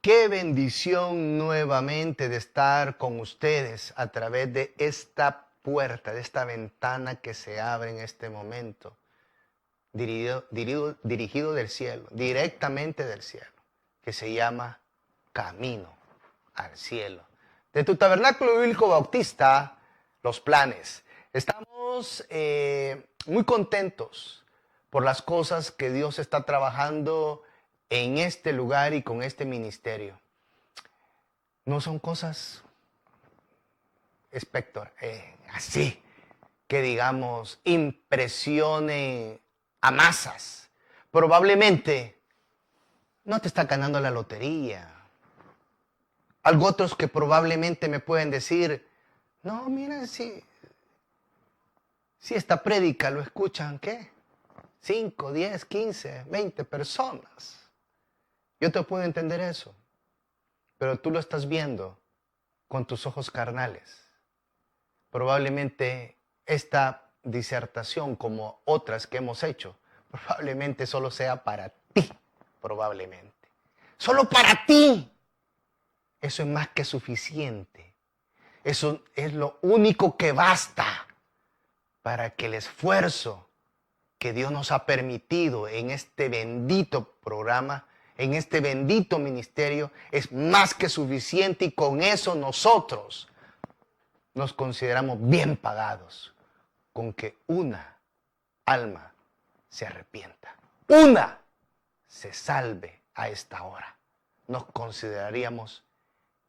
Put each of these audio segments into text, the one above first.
Qué bendición nuevamente de estar con ustedes a través de esta puerta, de esta ventana que se abre en este momento, dirigido del cielo, directamente del cielo, que se llama Camino al Cielo. De tu Tabernáculo Bíblico Bautista, Los Planes. Estamos muy contentos por las cosas que Dios está trabajando en este lugar y con este ministerio. No son cosas así que digamos impresionen a masas. Probablemente no te está ganando la lotería. Algo otros que probablemente me pueden decir, no, mira, si esta prédica lo escuchan, ¿qué? 5, 10, 15, 20 personas. Yo te puedo entender eso, pero tú lo estás viendo con tus ojos carnales. Probablemente esta disertación, como otras que hemos hecho, probablemente solo sea para ti, probablemente. Solo para ti. Eso es más que suficiente. Eso es lo único que basta para que el esfuerzo que Dios nos ha permitido en este bendito programa, en este bendito ministerio, es más que suficiente, y con eso nosotros nos consideramos bien pagados, con que una alma se arrepienta, una se salve a esta hora. Nos consideraríamos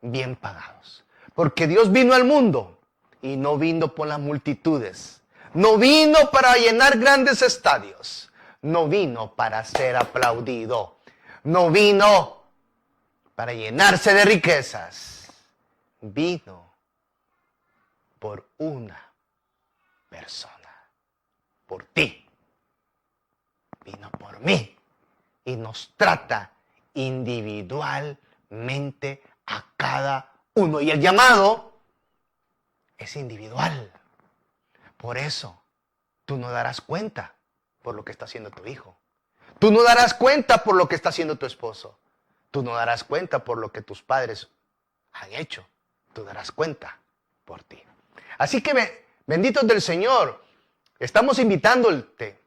bien pagados, porque Dios vino al mundo y no vino por las multitudes, no vino para llenar grandes estadios, no vino para ser aplaudido, no vino para llenarse de riquezas, vino por una persona, por ti, vino por mí y nos trata individualmente a cada uno, y el llamado es individual. Por eso tú no darás cuenta por lo que está haciendo tu hijo, tú no darás cuenta por lo que está haciendo tu esposo, tú no darás cuenta por lo que tus padres han hecho, tú darás cuenta por ti. Así que benditos del Señor, estamos invitándote.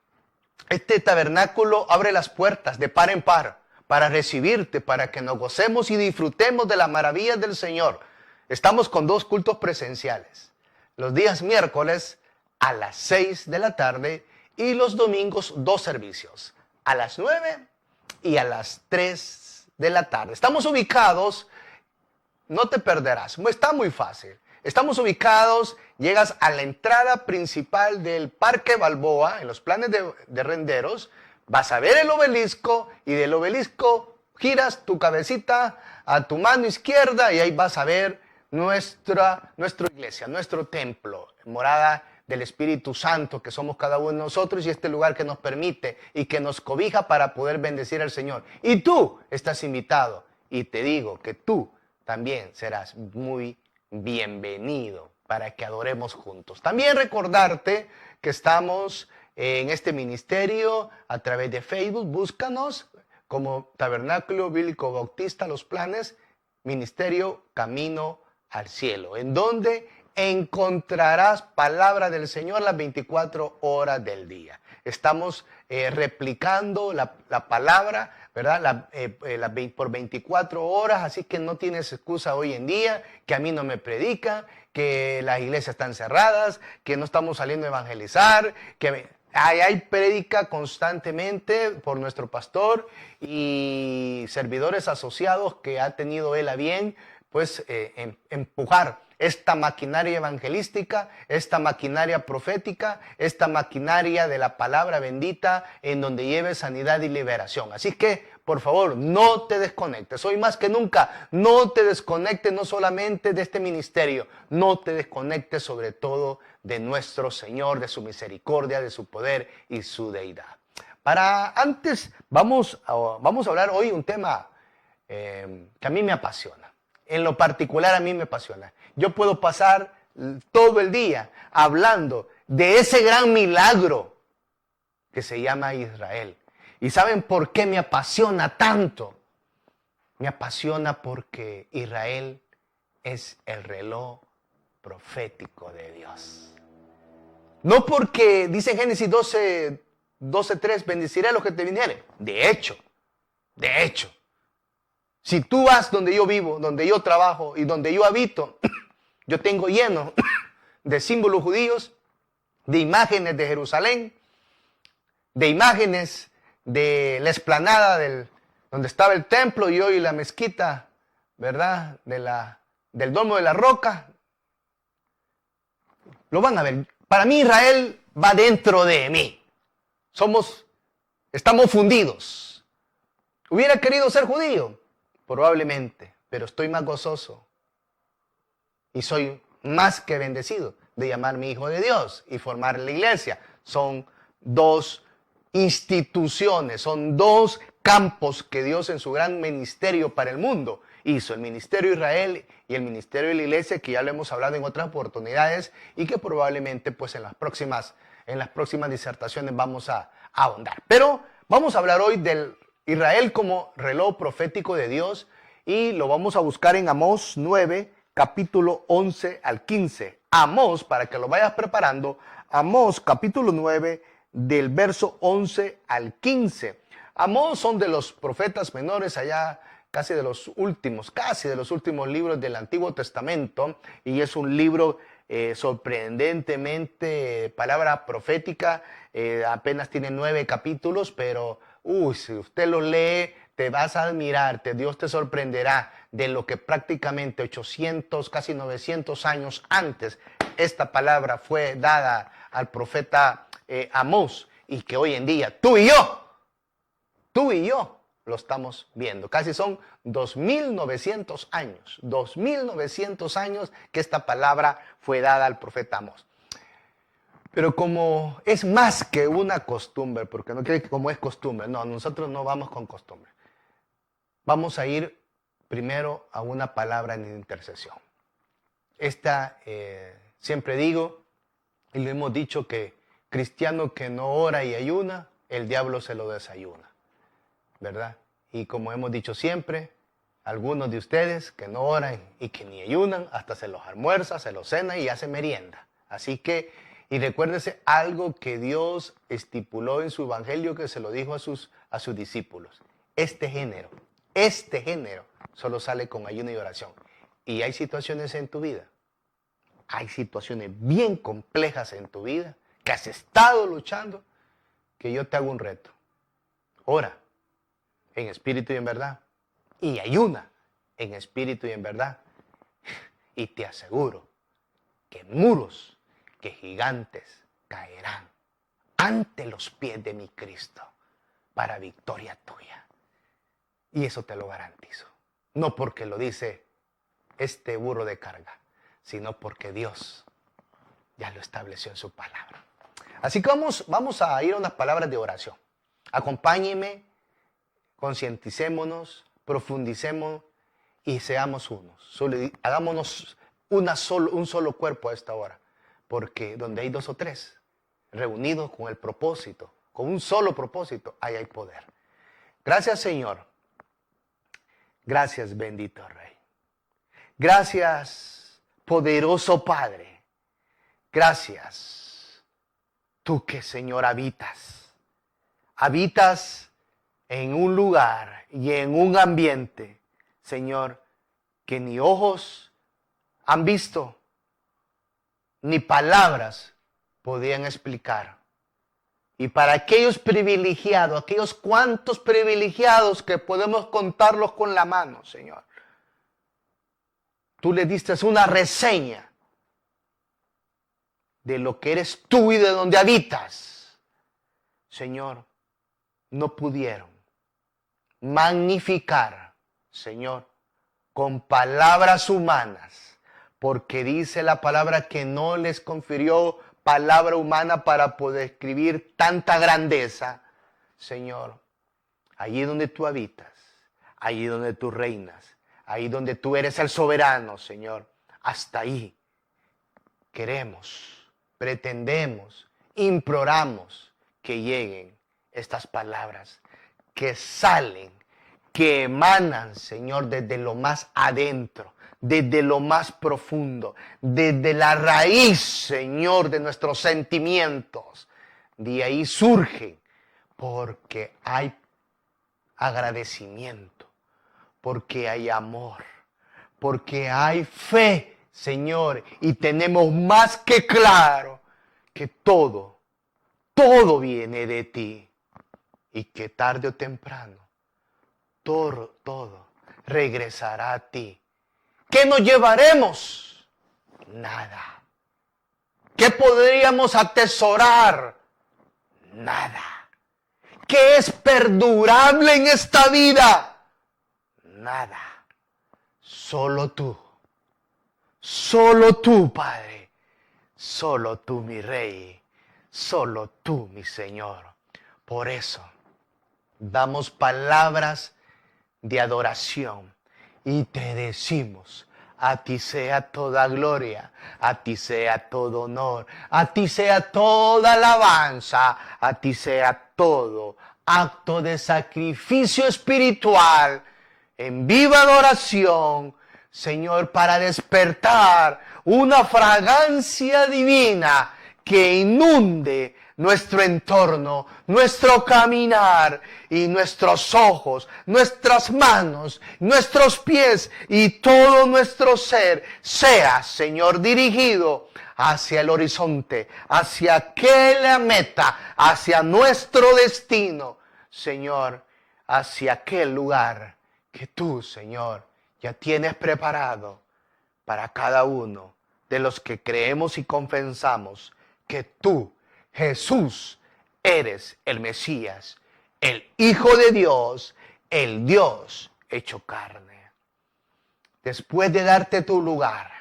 Este tabernáculo abre las puertas de par en par para recibirte, para que nos gocemos y disfrutemos de las maravillas del Señor. Estamos con 2 cultos presenciales, los días miércoles a las 6 de la tarde y los domingos 2 servicios, a las 9 y a las 3 de la tarde. Estamos ubicados, no te perderás, está muy fácil. Estamos ubicados, llegas a la entrada principal del Parque Balboa, en los Planes de Renderos, vas a ver el obelisco, y del obelisco giras tu cabecita a tu mano izquierda y ahí vas a ver nuestra iglesia, nuestro templo, morada del Espíritu Santo, que somos cada uno de nosotros, y este lugar que nos permite y que nos cobija para poder bendecir al Señor. Y tú estás invitado, y te digo que tú también serás muy bienvenido para que adoremos juntos. También recordarte que estamos en este ministerio a través de Facebook. Búscanos como Tabernáculo Bíblico Bautista Los Planes, Ministerio Camino al Cielo, en donde encontrarás palabra del Señor las 24 horas del día. Estamos replicando la palabra, ¿verdad? Por 24 horas, así que no tienes excusa hoy en día, que a mí no me predican, que las iglesias están cerradas, que no estamos saliendo a evangelizar, que hay prédica constantemente por nuestro pastor y servidores asociados que ha tenido él a bien, pues, empujar esta maquinaria evangelística, esta maquinaria profética, esta maquinaria de la palabra bendita, en donde lleve sanidad y liberación. Así que, por favor, no te desconectes. Hoy más que nunca, no te desconectes, no solamente de este ministerio, no te desconectes sobre todo de nuestro Señor, de su misericordia, de su poder y su deidad. Vamos a hablar hoy un tema que a mí me apasiona. En lo particular a mí me apasiona. Yo puedo pasar todo el día hablando de ese gran milagro que se llama Israel. ¿Y saben por qué me apasiona tanto? Me apasiona porque Israel es el reloj profético de Dios. No porque dice en Génesis 12:3, bendeciré a los que te vinieren. De hecho, si tú vas donde yo vivo, donde yo trabajo y donde yo habito, yo tengo lleno de símbolos judíos, de imágenes de Jerusalén, de imágenes de la explanada donde estaba el templo y hoy la mezquita, ¿verdad? Del Domo de la Roca. Lo van a ver. Para mí Israel va dentro de mí. Estamos fundidos. ¿Hubiera querido ser judío? Probablemente, pero estoy más gozoso y soy más que bendecido de llamarme hijo de Dios y formar la iglesia. Son dos instituciones, son dos campos que Dios en su gran ministerio para el mundo hizo, el ministerio de Israel y el ministerio de la iglesia, que ya lo hemos hablado en otras oportunidades y que probablemente pues en las próximas disertaciones vamos a ahondar. Pero vamos a hablar hoy del Israel como reloj profético de Dios y lo vamos a buscar en Amós 9, capítulo 11 al 15. Amós, para que lo vayas preparando, Amós capítulo 9 del verso 11 al 15. Amós son de los profetas menores allá, casi de los últimos libros del Antiguo Testamento, y es un libro sorprendentemente palabra profética, apenas tiene 9 capítulos, pero si usted lo lee, te vas a admirar, Dios te sorprenderá de lo que prácticamente 800, casi 900 años antes, esta palabra fue dada al profeta Amós, y que hoy en día tú y yo lo estamos viendo. Casi son 2.900 años que esta palabra fue dada al profeta Amós. Pero como es más que una costumbre, porque no quiere que como es costumbre, no, nosotros no vamos con costumbre. Vamos a ir primero a una palabra en intercesión. Siempre digo, y lo hemos dicho, que cristiano que no ora y ayuna, el diablo se lo desayuna, ¿verdad? Y como hemos dicho siempre, algunos de ustedes que no oran y que ni ayunan, hasta se los almuerza, se los cena y hace merienda. Así que, y recuérdese algo que Dios estipuló en su evangelio, que se lo dijo a sus discípulos. Este género solo sale con ayuno y oración. Y hay situaciones en tu vida, hay situaciones bien complejas en tu vida, que has estado luchando, que yo te hago un reto. Ora en espíritu y en verdad, y ayuna en espíritu y en verdad, y te aseguro que muros, que gigantes caerán ante los pies de mi Cristo para victoria tuya. Y eso te lo garantizo. No porque lo dice este burro de carga, sino porque Dios ya lo estableció en su palabra. Así que vamos a ir a unas palabras de oración. Acompáñenme, concienticémonos, profundicemos y seamos unos. Hagámonos un solo cuerpo a esta hora. Porque donde hay 2 o 3 reunidos con el propósito, con un solo propósito, ahí hay poder. Gracias, Señor. Gracias, bendito Rey. Gracias, poderoso Padre. Gracias, tú que, Señor, habitas en un lugar y en un ambiente, Señor, que ni ojos han visto, ni palabras podían explicar. Y para aquellos privilegiados, aquellos cuantos privilegiados que podemos contarlos con la mano, Señor, tú le diste una reseña de lo que eres tú y de donde habitas. Señor, no pudieron magnificar, Señor, con palabras humanas, porque dice la palabra que no les confirió palabra humana para poder escribir tanta grandeza. Señor, allí donde tú habitas, allí donde tú reinas, ahí donde tú eres el soberano, Señor, hasta ahí queremos, pretendemos, imploramos que lleguen estas palabras que salen que emanan, Señor, desde lo más adentro, desde lo más profundo, desde la raíz, Señor, de nuestros sentimientos. De ahí surgen, porque hay agradecimiento, porque hay amor, porque hay fe, Señor, y tenemos más que claro que todo viene de ti y que tarde o temprano todo regresará a ti. ¿Qué nos llevaremos? Nada. ¿Qué podríamos atesorar? Nada. ¿Qué es perdurable en esta vida? Nada. Solo tú, Padre, solo tú, mi Rey, solo tú, mi Señor. Por eso, damos palabras de adoración y te decimos, a ti sea toda gloria, a ti sea todo honor, a ti sea toda alabanza, a ti sea todo acto de sacrificio espiritual en viva adoración, Señor, para despertar una fragancia divina que inunde nuestro entorno, nuestro caminar y nuestros ojos, nuestras manos, nuestros pies y todo nuestro ser sea, Señor, dirigido hacia el horizonte, hacia aquella meta, hacia nuestro destino, Señor, hacia aquel lugar que tú, Señor, ya tienes preparado para cada uno de los que creemos y confesamos que tú, Jesús, eres el Mesías, el Hijo de Dios, el Dios hecho carne. Después de darte tu lugar,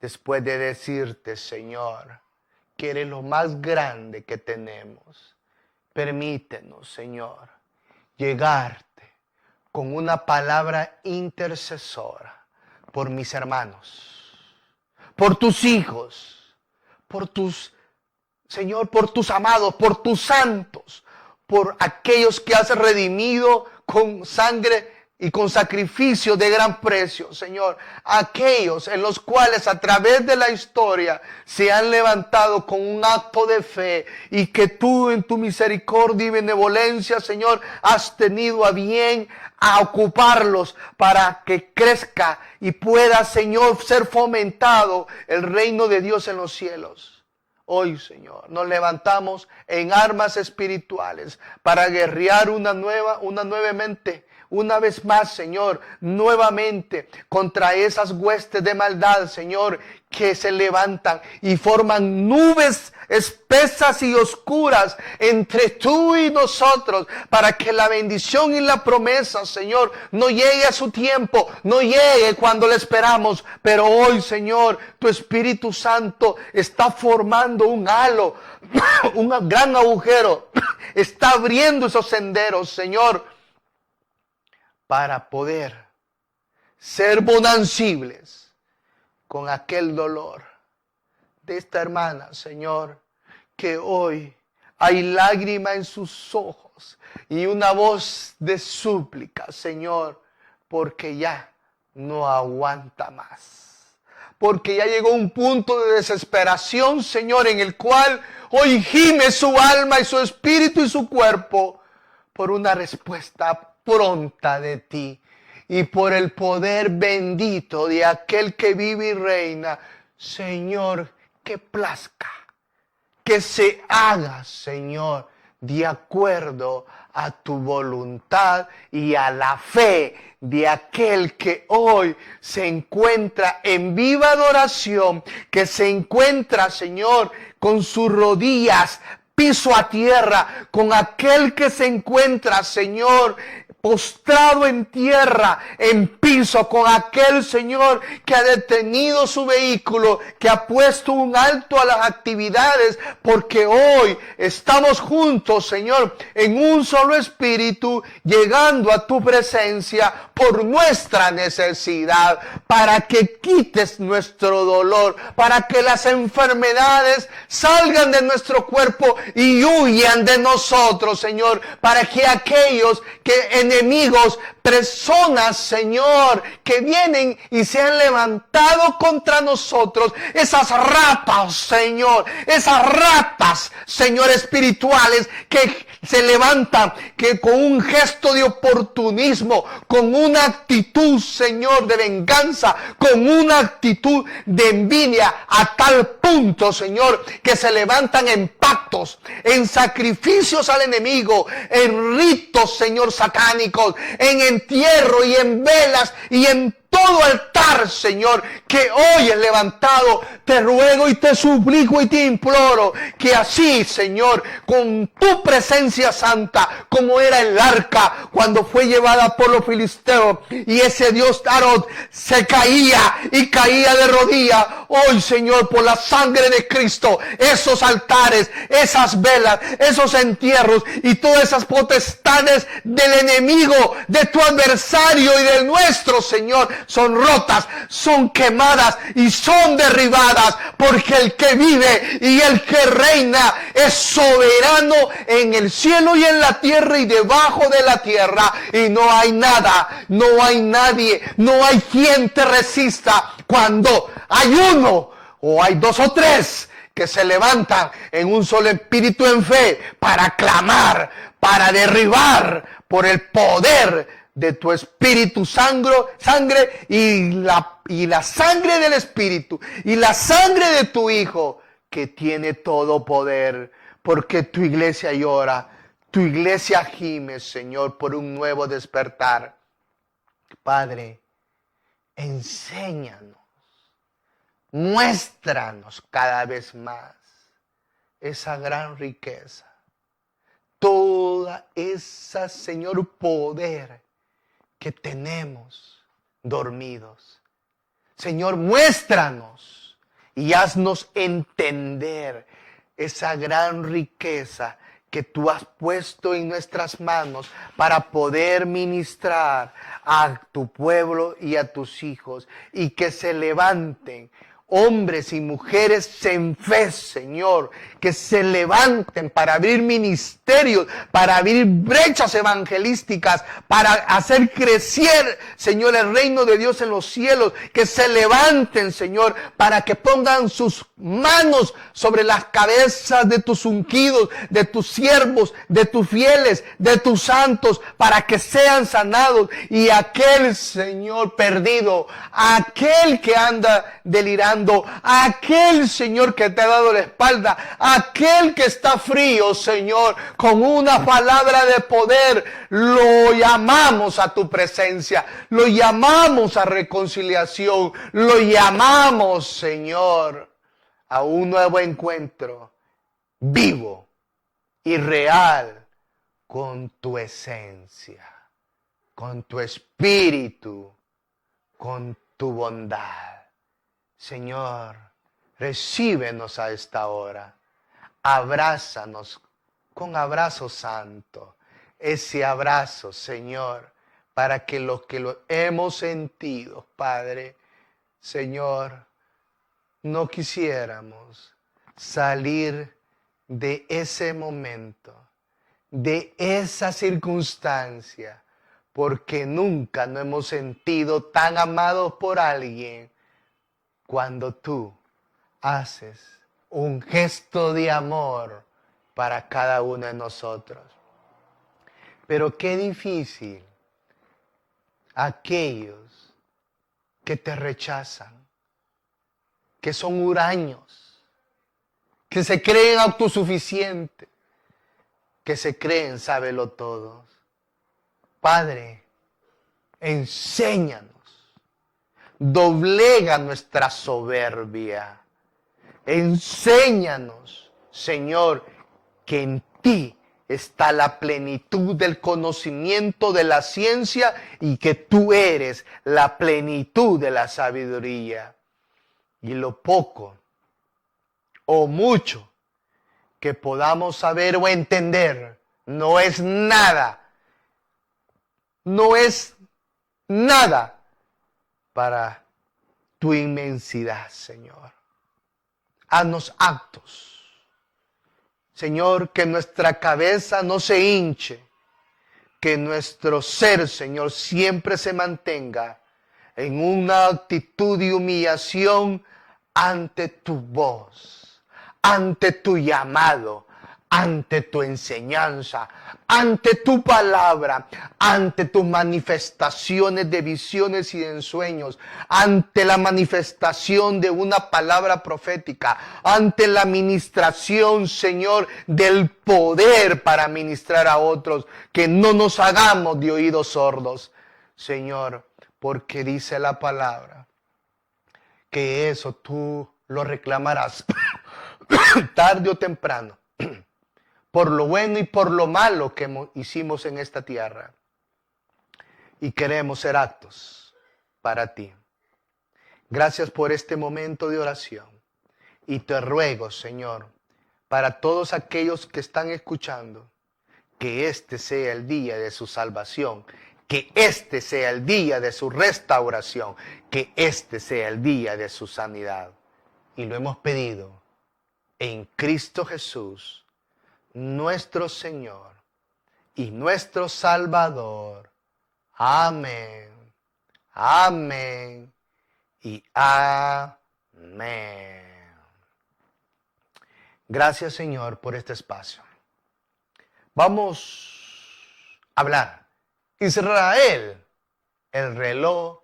después de decirte, Señor, que eres lo más grande que tenemos, permítenos, Señor, llegarte con una palabra intercesora por mis hermanos, por tus hijos, por tus, Señor, por tus amados, por tus santos, por aquellos que has redimido con sangre y con sacrificio de gran precio, Señor. Aquellos en los cuales a través de la historia se han levantado con un acto de fe y que tú en tu misericordia y benevolencia, Señor, has tenido a bien a ocuparlos para que crezca y pueda, Señor, ser fomentado el reino de Dios en los cielos. Hoy, Señor, nos levantamos en armas espirituales para guerrear nuevamente, una vez más, Señor, nuevamente contra esas huestes de maldad, Señor, que se levantan y forman nubes espesas y oscuras entre tú y nosotros, para que la bendición y la promesa, Señor, no llegue a su tiempo, no llegue cuando le esperamos. Pero hoy, Señor, tu Espíritu Santo está formando un halo, un gran agujero, está abriendo esos senderos, Señor, para poder ser bonancibles con aquel dolor de esta hermana, Señor, que hoy hay lágrima en sus ojos y una voz de súplica, Señor, porque ya no aguanta más. Porque ya llegó un punto de desesperación, Señor, en el cual hoy gime su alma y su espíritu y su cuerpo por una respuesta pronta de ti y por el poder bendito de aquel que vive y reina. Señor, que plazca, que se haga, Señor, de acuerdo a tu voluntad y a la fe de aquel que hoy se encuentra en viva adoración, que se encuentra, Señor, con sus rodillas piso a tierra, con aquel que se encuentra, Señor, postrado en tierra, en piso, con aquel, Señor, que ha detenido su vehículo, que ha puesto un alto a las actividades, porque hoy estamos juntos, Señor, en un solo espíritu, llegando a tu presencia por nuestra necesidad, para que quites nuestro dolor, para que las enfermedades salgan de nuestro cuerpo y huyan de nosotros, Señor, para que aquellos que en enemigos, personas, Señor, que vienen y se han levantado contra nosotros. Esas ratas, Señor, espirituales que se levantan, que con un gesto de oportunismo, con una actitud, Señor, de venganza, con una actitud de envidia, a tal punto, Señor, que se levantan en pactos, en sacrificios al enemigo, en ritos, Señor, satánicos, en entierro y en velas y en todo altar, Señor, que hoy es levantado. Te ruego y te suplico y te imploro que así, Señor, con tu presencia santa, como era el arca cuando fue llevada por los filisteos y ese Dios Tarot se caía y caía de rodillas, hoy, Señor, por la sangre de Cristo, esos altares, esas velas, esos entierros y todas esas potestades del enemigo, de tu adversario y del nuestro, Señor, son rotas, son quemadas y son derribadas, porque el que vive y el que reina es soberano en el cielo y en la tierra y debajo de la tierra, y no hay nada, no hay nadie, no hay quien te resista cuando hay uno o hay dos o tres que se levantan en un solo espíritu en fe para clamar, para derribar por el poder de tu espíritu, sangre y la sangre del espíritu y la sangre de tu Hijo, que tiene todo poder, porque tu iglesia llora, tu iglesia gime, Señor, por un nuevo despertar. Padre, enséñanos, muéstranos cada vez más esa gran riqueza, toda esa, Señor, poder que tenemos dormidos. Señor, muéstranos y haznos entender esa gran riqueza que tú has puesto en nuestras manos para poder ministrar a tu pueblo y a tus hijos, y que se levanten hombres y mujeres en fe, Señor, que se levanten para abrir ministerios, para abrir brechas evangelísticas, para hacer crecer, Señor, el reino de Dios en los cielos, que se levanten, Señor, para que pongan sus manos sobre las cabezas de tus ungidos, de tus siervos, de tus fieles, de tus santos, para que sean sanados, y aquel, Señor, perdido, aquel que anda delirando, aquel, Señor, que te ha dado la espalda, aquel que está frío, Señor, con una palabra de poder, lo llamamos a tu presencia, lo llamamos a reconciliación, lo llamamos, Señor, a un nuevo encuentro vivo y real con tu esencia, con tu espíritu, con tu bondad. Señor, recíbenos a esta hora, abrázanos con abrazo santo, ese abrazo, Señor, para que los que lo hemos sentido, Padre, Señor, no quisiéramos salir de ese momento, de esa circunstancia, porque nunca nos hemos sentido tan amados por alguien cuando tú haces un gesto de amor para cada uno de nosotros. Pero qué difícil aquellos que te rechazan, que son huraños, que se creen autosuficientes, que se creen sabelotodos. Padre, enséñanos, doblega nuestra soberbia. Enséñanos, Señor, que en ti está la plenitud del conocimiento de la ciencia y que tú eres la plenitud de la sabiduría. Y lo poco o mucho que podamos saber o entender no es nada, no es nada para tu inmensidad, Señor. Haznos actos, Señor, que nuestra cabeza no se hinche que nuestro ser, Señor, siempre se mantenga en una actitud de humillación ante tu voz, ante tu llamado, ante tu enseñanza, ante tu palabra, ante tus manifestaciones de visiones y de ensueños, ante la manifestación de una palabra profética, ante la ministración, Señor, del poder para ministrar a otros, que no nos hagamos de oídos sordos, Señor, porque dice la palabra que eso tú lo reclamarás tarde o temprano, por lo bueno y por lo malo que hicimos en esta tierra. Y queremos ser aptos para ti. Gracias por este momento de oración. Y te ruego, Señor, para todos aquellos que están escuchando, que este sea el día de su salvación, que este sea el día de su restauración, que este sea el día de su sanidad. Y lo hemos pedido en Cristo Jesús, nuestro Señor y nuestro Salvador. Amén, amén y amén. Gracias, Señor, por este espacio. Vamos a hablar. Israel, el reloj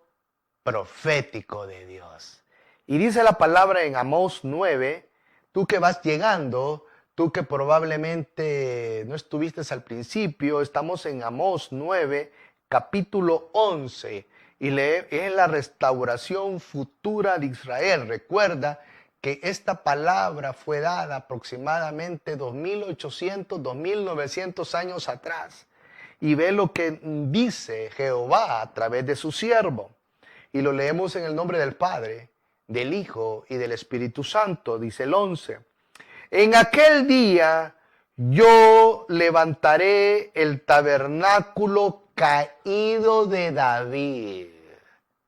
profético de Dios. Y dice la palabra en Amós 9, tú que vas llegando, tú que probablemente no estuviste al principio, estamos en Amós 9, capítulo 11, y es la restauración futura de Israel. Recuerda que esta palabra fue dada aproximadamente 2800, 2900 años atrás. Y ve lo que dice Jehová a través de su siervo. Y lo leemos en el nombre del Padre, del Hijo y del Espíritu Santo, dice el 11. En aquel día yo levantaré el tabernáculo caído de David.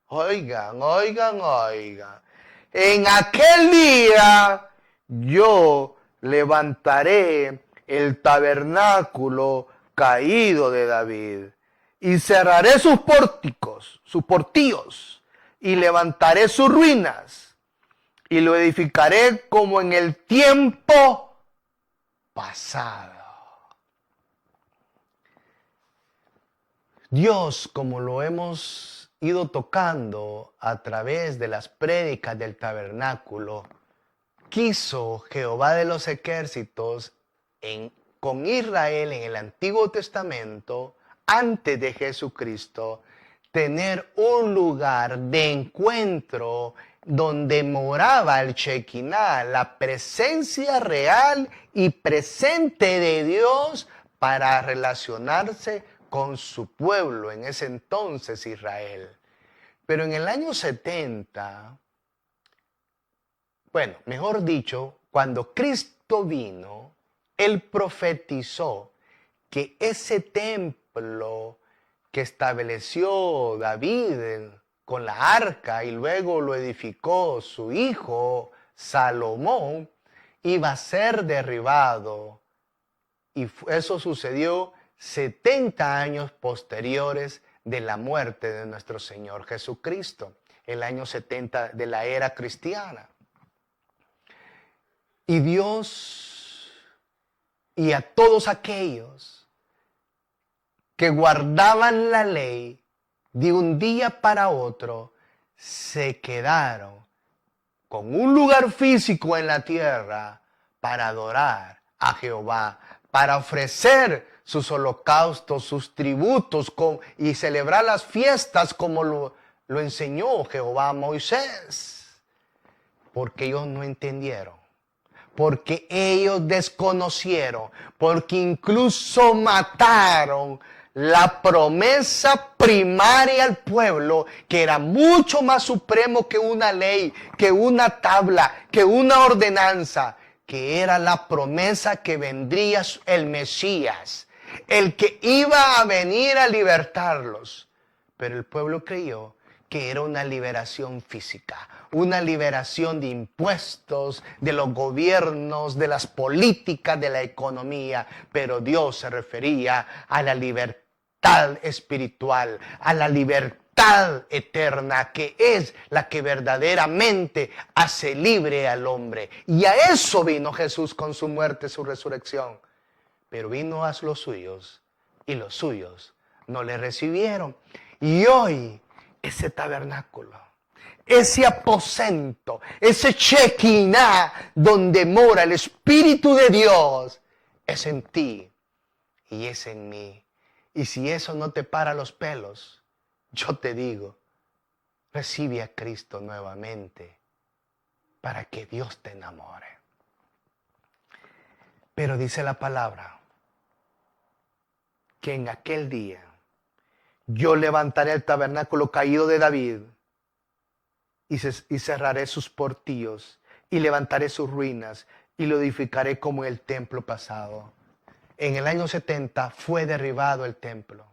Oigan, oigan, oigan. En aquel día yo levantaré el tabernáculo caído de David y cerraré sus pórticos, sus portillos, y levantaré sus ruinas. Y lo edificaré como en el tiempo pasado. Dios, como lo hemos ido tocando a través de las prédicas del tabernáculo, quiso Jehová de los ejércitos con Israel en el Antiguo Testamento, antes de Jesucristo, tener un lugar de encuentro donde moraba el Shekinah, la presencia real y presente de Dios para relacionarse con su pueblo, en ese entonces Israel. Pero en el año 70, bueno, mejor dicho, cuando Cristo vino, Él profetizó que ese templo que estableció David con la arca y luego lo edificó su hijo Salomón, iba a ser derribado. Y eso sucedió 70 años posteriores de la muerte de nuestro Señor Jesucristo, el año 70 de la era cristiana. Y Dios, y a todos aquellos que guardaban la ley, de un día para otro, se quedaron con un lugar físico en la tierra para adorar a Jehová, para ofrecer sus holocaustos, sus tributos y celebrar las fiestas como lo enseñó Jehová a Moisés. Porque ellos no entendieron, porque ellos desconocieron, porque incluso mataron la promesa primaria al pueblo, que era mucho más supremo que una ley, que una tabla, que una ordenanza, que era la promesa que vendría el Mesías, el que iba a venir a libertarlos. Pero el pueblo creyó que era una liberación física, una liberación de impuestos, de los gobiernos, de las políticas, de la economía. Pero Dios se refería a la libertad espiritual, a la libertad eterna, que es la que verdaderamente hace libre al hombre. Y a eso vino Jesús con su muerte, su resurrección. Pero vino a los suyos y los suyos no le recibieron. Y hoy ese tabernáculo, ese aposento, ese Shekinah donde mora el Espíritu de Dios, es en ti y es en mí. Y si eso no te para los pelos, yo te digo, recibe a Cristo nuevamente para que Dios te enamore. Pero dice la palabra que en aquel día yo levantaré el tabernáculo caído de David y cerraré sus portillos y levantaré sus ruinas y lo edificaré como el templo pasado. En el año 70 fue derribado el templo.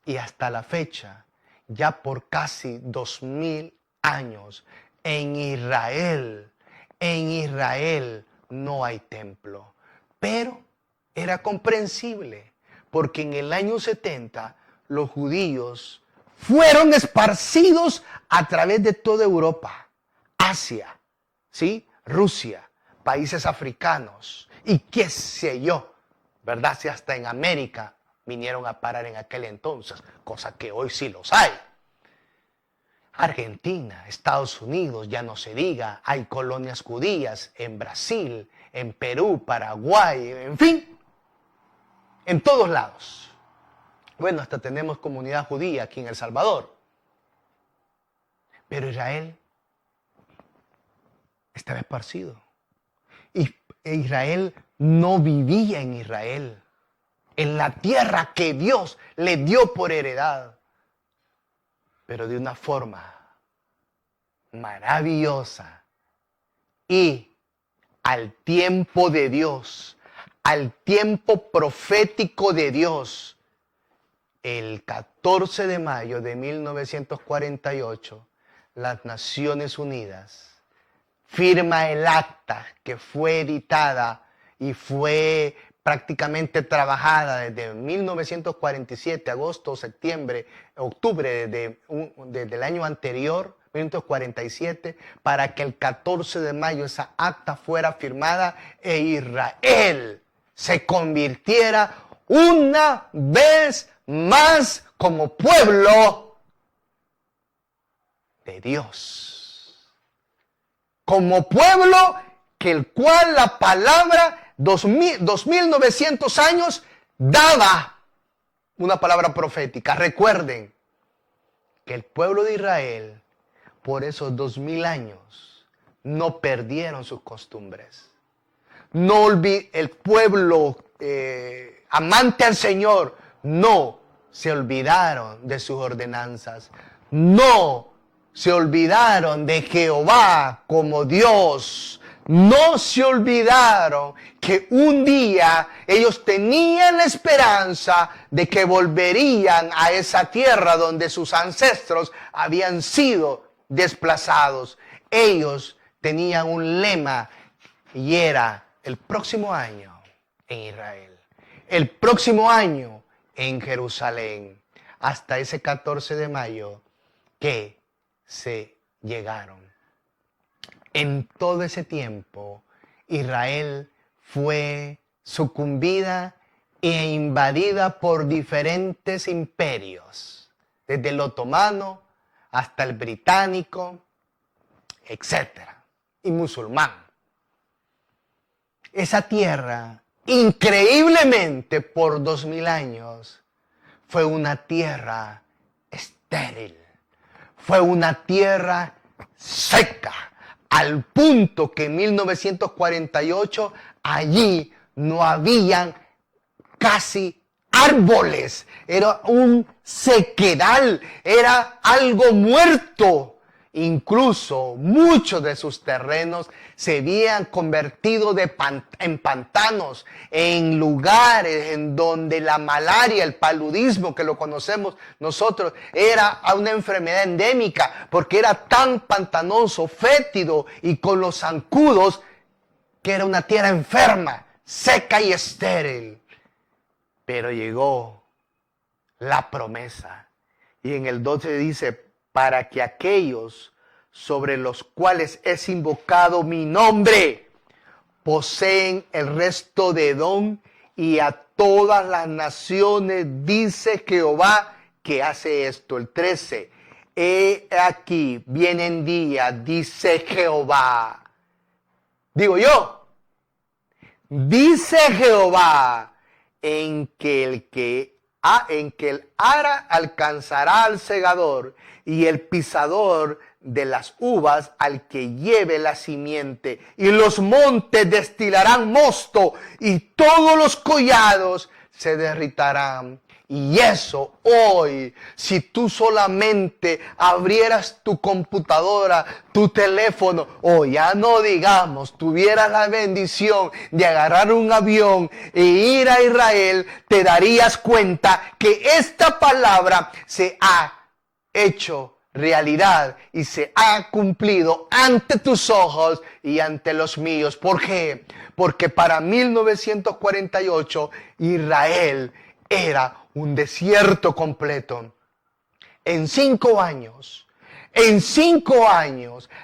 Y hasta la fecha, ya por casi 2000 años, en Israel no hay templo. Pero era comprensible, porque en el año 70 los judíos fueron esparcidos a través de toda Europa, Asia, ¿sí? Rusia, países africanos y qué sé yo, ¿verdad? Si hasta en América vinieron a parar en aquel entonces, cosa que hoy sí los hay. Argentina, Estados Unidos, ya no se diga, hay colonias judías en Brasil, en Perú, Paraguay, en fin, en todos lados. Bueno, hasta tenemos comunidad judía aquí en El Salvador. Pero Israel estaba esparcido. Y Israel no vivía en Israel, en la tierra que Dios le dio por heredad, pero de una forma maravillosa. Y al tiempo de Dios, al tiempo profético de Dios, el 14 de mayo de 1948, las Naciones Unidas firma el acta que fue editada y fue prácticamente trabajada desde 1947, agosto, septiembre, octubre del año anterior, 1947, para que el 14 de mayo esa acta fuera firmada e Israel se convirtiera una vez más como pueblo de Dios. Como pueblo que el cual la palabra 2900 años daba una palabra profética. Recuerden que el pueblo de Israel por esos 2000 años no perdieron sus costumbres. El pueblo amante al Señor no se olvidaron de sus ordenanzas. No se olvidaron de Jehová como Dios. No se olvidaron que un día ellos tenían la esperanza de que volverían a esa tierra donde sus ancestros habían sido desplazados. Ellos tenían un lema y era el próximo año en Israel, el próximo año en Jerusalén, hasta ese 14 de mayo que se llegaron. En todo ese tiempo, Israel fue sucumbida e invadida por diferentes imperios, desde el otomano hasta el británico, etcétera, y musulmán. Esa tierra, increíblemente por 2000 años, fue una tierra estéril, fue una tierra seca, al punto que en 1948 allí no habían casi árboles, era un sequedal, era algo muerto. Incluso muchos de sus terrenos se habían convertido en pantanos, en lugares en donde la malaria, el paludismo que lo conocemos nosotros, era una enfermedad endémica, porque era tan pantanoso, fétido y con los zancudos, que era una tierra enferma, seca y estéril. Pero llegó la promesa. Y en el 12 dice, para que aquellos sobre los cuales es invocado mi nombre poseen el resto de Edom y a todas las naciones, dice Jehová, que hace esto. El 13, he aquí, vienen días, dice Jehová. Digo yo, dice Jehová, en que el ara alcanzará al segador y el pisador de las uvas al que lleve la simiente, y los montes destilarán mosto y todos los collados se derritarán. Y eso hoy, si tú solamente abrieras tu computadora, tu teléfono, o ya no digamos, tuvieras la bendición de agarrar un avión e ir a Israel, te darías cuenta que esta palabra se ha hecho realidad y se ha cumplido ante tus ojos y ante los míos. ¿Por qué? Porque para 1948 Israel era un desierto completo. En 5 años,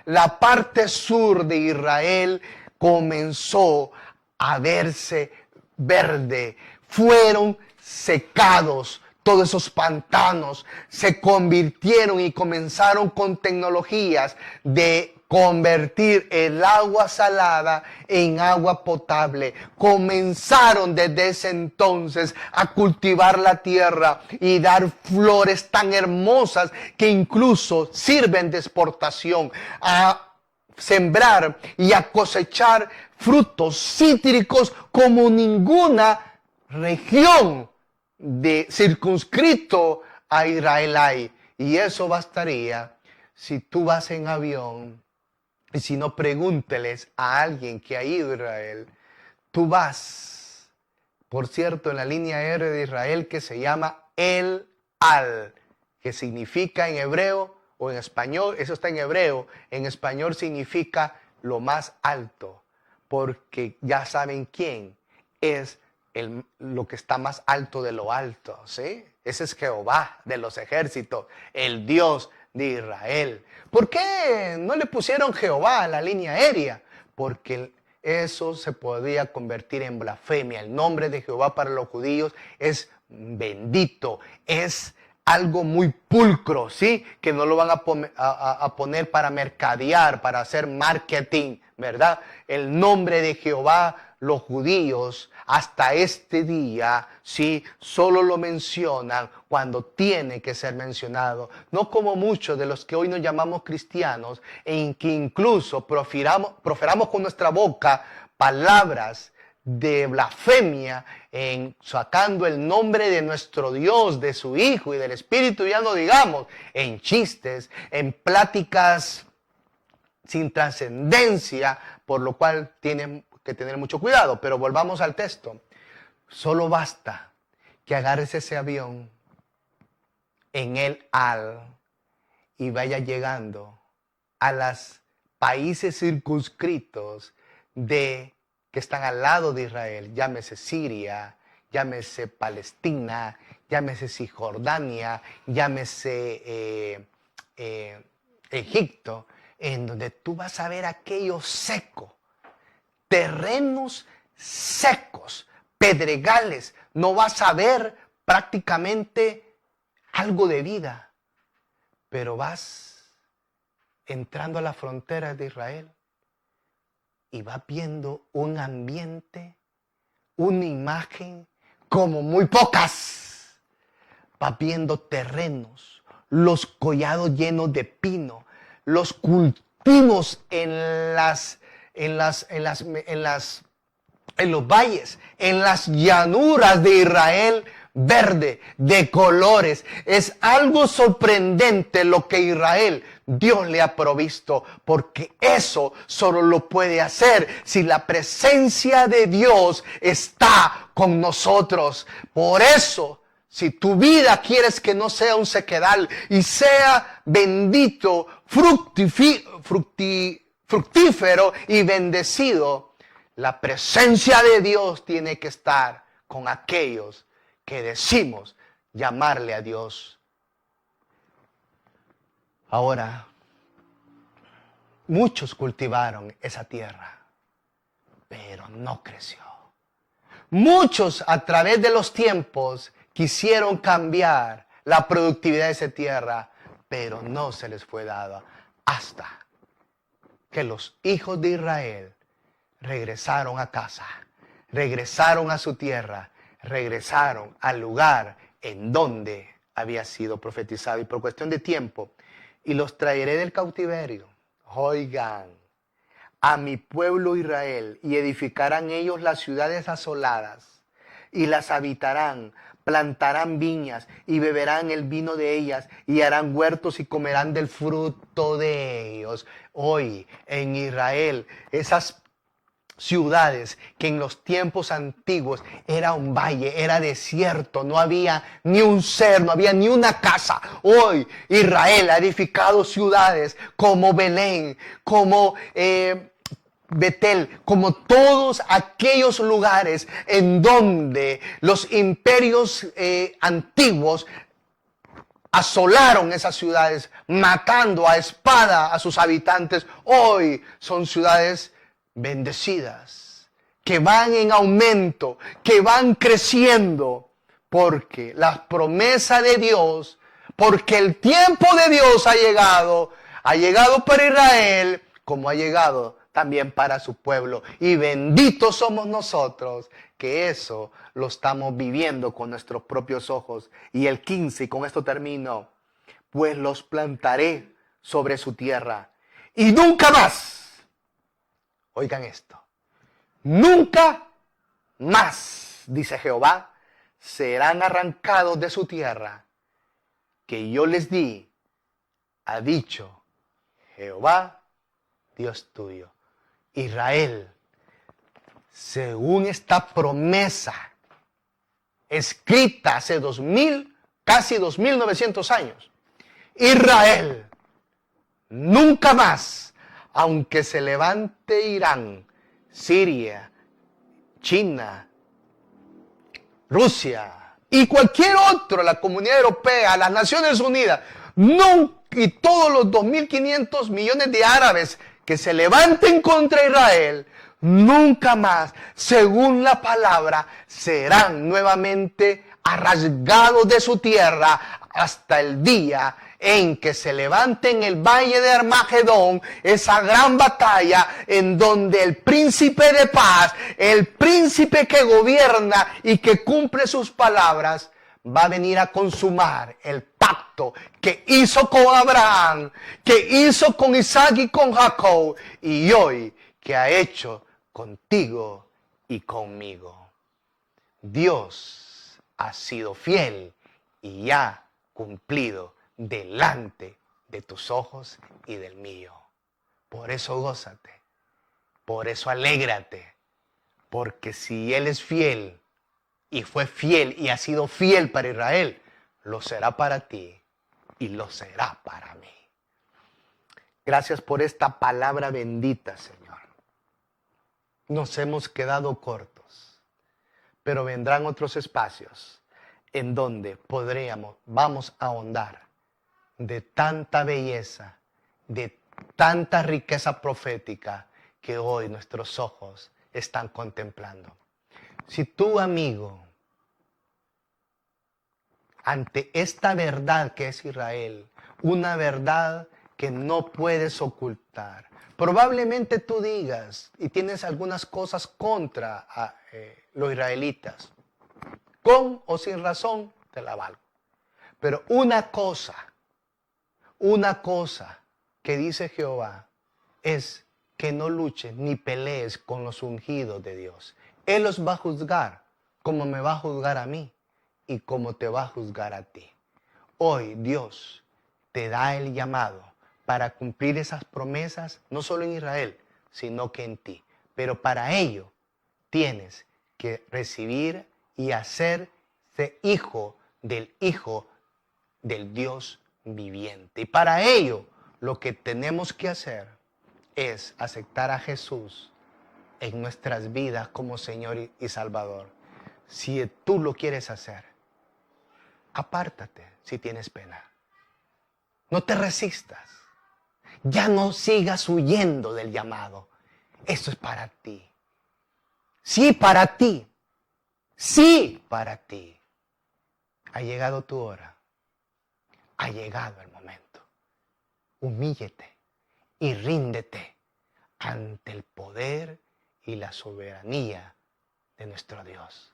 la parte sur de Israel comenzó a verse verde. Fueron secados. Todos esos pantanos se convirtieron y comenzaron con tecnologías de convertir el agua salada en agua potable. Comenzaron desde ese entonces a cultivar la tierra y dar flores tan hermosas que incluso sirven de exportación, a sembrar y a cosechar frutos cítricos como ninguna región de circunscrito a Israel hay. Y eso bastaría si tú vas en avión, y si no, pregúnteles a alguien que ha ido a Israel. Tú vas, por cierto, en la línea aérea de Israel que se llama El Al, que significa en hebreo o en español, eso está en hebreo, en español significa lo más alto, porque ya saben quién es lo que está más alto de lo alto, ¿sí? Ese es Jehová de los ejércitos, el Dios de Israel. ¿Por qué no le pusieron Jehová a la línea aérea? Porque eso se podía convertir en blasfemia. El nombre de Jehová para los judíos es bendito, es algo muy pulcro, ¿sí? Que no lo van a poner para mercadear, para hacer marketing, ¿verdad? El nombre de Jehová, los judíos hasta este día, sí, solo lo mencionan cuando tiene que ser mencionado. No como muchos de los que hoy nos llamamos cristianos, en que incluso proferamos con nuestra boca palabras de blasfemia, en sacando el nombre de nuestro Dios, de su Hijo y del Espíritu, ya no digamos, en chistes, en pláticas sin trascendencia, por lo cual tienen que tener mucho cuidado. Pero volvamos al texto. Solo basta que agarres ese avión en el Al y vaya llegando a los países circunscritos que están al lado de Israel, llámese Siria, llámese Palestina, llámese Cisjordania, llámese Egipto, en donde tú vas a ver aquello seco, terrenos secos, pedregales, no vas a ver prácticamente algo de vida, pero vas entrando a las fronteras de Israel y vas viendo un ambiente, una imagen como muy pocas. Vas viendo terrenos, los collados llenos de pino, los cultivos en los valles, en las llanuras de Israel, verde, de colores. Es algo sorprendente lo que Israel, Dios le ha provisto, porque eso solo lo puede hacer si la presencia de Dios está con nosotros. Por eso, si tu vida quieres que no sea un sequedal y sea bendito, fructífero y bendecido, la presencia de Dios tiene que estar con aquellos que decimos llamarle a Dios. Ahora, muchos cultivaron esa tierra, pero no creció. Muchos a través de los tiempos quisieron cambiar la productividad de esa tierra, pero no se les fue dado hasta que los hijos de Israel regresaron a casa, regresaron a su tierra, regresaron al lugar en donde había sido profetizado. Y por cuestión de tiempo, y los traeré del cautiverio. Oigan, a mi pueblo Israel, y edificarán ellos las ciudades asoladas, y las habitarán, plantarán viñas, y beberán el vino de ellas, y harán huertos, y comerán del fruto de ellos. Hoy en Israel, esas ciudades que en los tiempos antiguos era un valle, era desierto, no había ni un ser, no había ni una casa. Hoy Israel ha edificado ciudades como Belén, como Betel, como todos aquellos lugares en donde los imperios antiguos asolaron esas ciudades, matando a espada a sus habitantes. Hoy son ciudades bendecidas, que van en aumento, que van creciendo, porque la promesa de Dios, porque el tiempo de Dios ha llegado para Israel, como ha llegado también para su pueblo. Y benditos somos nosotros, que eso lo estamos viviendo con nuestros propios ojos. Y el 15, y con esto termino, pues los plantaré sobre su tierra, y nunca más, oigan esto, nunca más, dice Jehová, serán arrancados de su tierra que yo les di, ha dicho Jehová, Dios tuyo. Israel, según esta promesa escrita hace casi 2900 años, Israel, nunca más, aunque se levante Irán, Siria, China, Rusia y cualquier otro, la Comunidad Europea, las Naciones Unidas, y todos los 2.500 millones de árabes que se levanten contra Israel, nunca más, según la palabra, serán nuevamente arrasgados de su tierra hasta el día en que se levante en el valle de Armagedón esa gran batalla en donde el príncipe de paz, el príncipe que gobierna y que cumple sus palabras, va a venir a consumar el pacto que hizo con Abraham, que hizo con Isaac y con Jacob, y hoy que ha hecho contigo y conmigo. Dios ha sido fiel y ha cumplido delante de tus ojos y del mío. Por eso gózate, por eso alégrate, porque si Él es fiel y fue fiel y ha sido fiel para Israel, lo será para ti y lo será para mí. Gracias por esta palabra bendita, Señor. Nos hemos quedado cortos, pero vendrán otros espacios en donde vamos a ahondar de tanta belleza, de tanta riqueza profética que hoy nuestros ojos están contemplando. Si tú, amigo, ante esta verdad que es Israel, una verdad que no puedes ocultar, probablemente tú digas y tienes algunas cosas contra los israelitas, con o sin razón, te la valgo. Pero una cosa que dice Jehová es que no luches ni pelees con los ungidos de Dios. Él los va a juzgar como me va a juzgar a mí y como te va a juzgar a ti. Hoy Dios te da el llamado para cumplir esas promesas, no solo en Israel, sino que en ti. Pero para ello tienes que recibir y hacerse hijo del Dios viviente. Y para ello lo que tenemos que hacer es aceptar a Jesús en nuestras vidas como Señor y Salvador. Si tú lo quieres hacer, apártate si tienes pena. No te resistas. Ya no sigas huyendo del llamado. Esto es para ti. Sí, para ti. Sí, para ti. Ha llegado tu hora. Ha llegado el momento. Humíllate y ríndete ante el poder y la soberanía de nuestro Dios.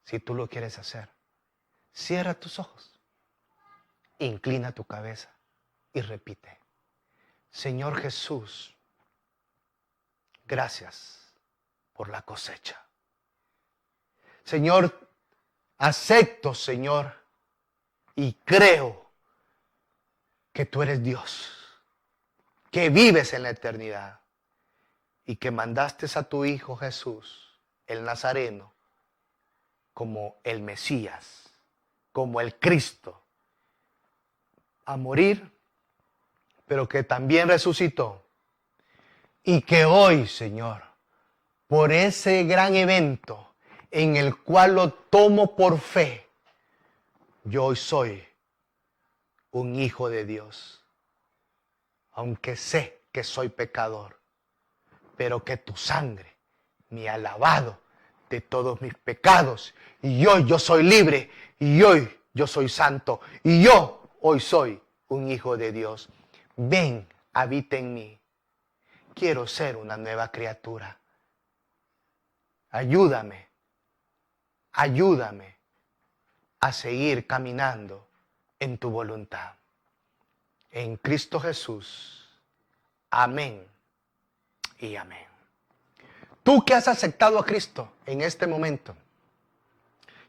Si tú lo quieres hacer, cierra tus ojos, inclina tu cabeza y repite: Señor Jesús, gracias por la cosecha. Señor, acepto, Señor, y creo que tú eres Dios, que vives en la eternidad y que mandaste a tu Hijo Jesús, el Nazareno, como el Mesías, como el Cristo, a morir, pero que también resucitó. Y que hoy, Señor, por ese gran evento en el cual lo tomo por fe, yo hoy soy un hijo de Dios. Aunque sé que soy pecador, pero que tu sangre me ha lavado de todos mis pecados. Y hoy yo soy libre, y hoy yo soy santo, y yo hoy soy un hijo de Dios. Ven, habita en mí. Quiero ser una nueva criatura. Ayúdame, ayúdame a seguir caminando en tu voluntad. En Cristo Jesús. Amén y amén. Tú que has aceptado a Cristo en este momento,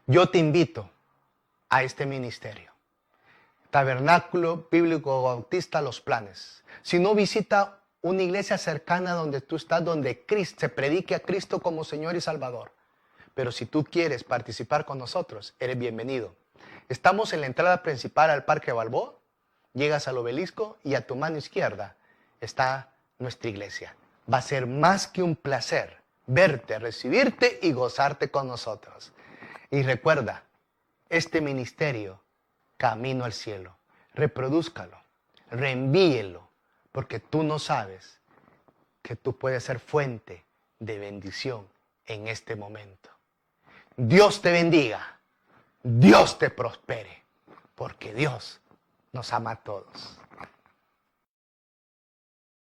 yo te invito a este ministerio. Tabernáculo Bíblico Bautista Los Planes. Si no, visita una iglesia cercana donde tú estás, donde Cristo se predique a Cristo como Señor y Salvador. Pero si tú quieres participar con nosotros, eres bienvenido. Estamos en la entrada principal al Parque Balboa. Llegas al obelisco y a tu mano izquierda está nuestra iglesia. Va a ser más que un placer verte, recibirte y gozarte con nosotros. Y recuerda, este ministerio, camino al cielo, reprodúzcalo, reenvíelo, porque tú no sabes que tú puedes ser fuente de bendición en este momento. Dios te bendiga, Dios te prospere, porque Dios nos ama a todos.